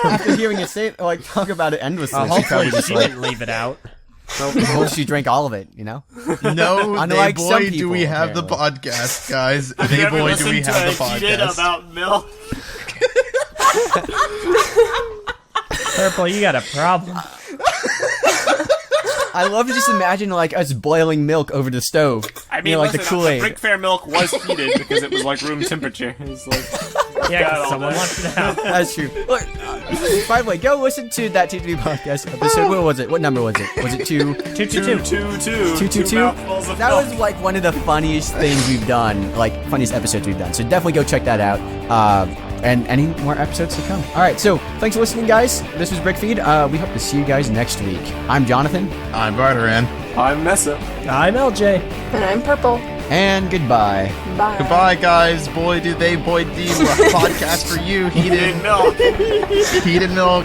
After hearing it say, talk about it endlessly, she Hopefully probably just she like, didn't leave it out. well, she drank all of it, No, Unlike they some boy do we people, have the apparently. podcast, guys. Have They you ever boy do we listened to have the a heated podcast. about milk? Purple, you got a problem. I love to just imagine like us boiling milk over the stove. I mean, like listen, the Kool-Aid. Brick Fair milk was heated because it was like room temperature. It's like, Yeah, 'cause God, all someone that. left it out. That's true. Look, by the way, go listen to that TTV podcast episode. What was it? What number was it? Was it 222? 222. Two mouthfuls of That milk. was like one of the funniest things we've done, like funniest episodes we've done. So definitely go check that out. And any more episodes to come. All right, so thanks for listening, guys. This was Brickfeed. We hope to see you guys next week. I'm Jonathan, I'm Barteran. I'm Messa. I'm LJ. and I'm purple. and goodbye. Bye. Goodbye, guys. Boy, do they, boy, do podcast for you. Heated Heated, milk. heated milk.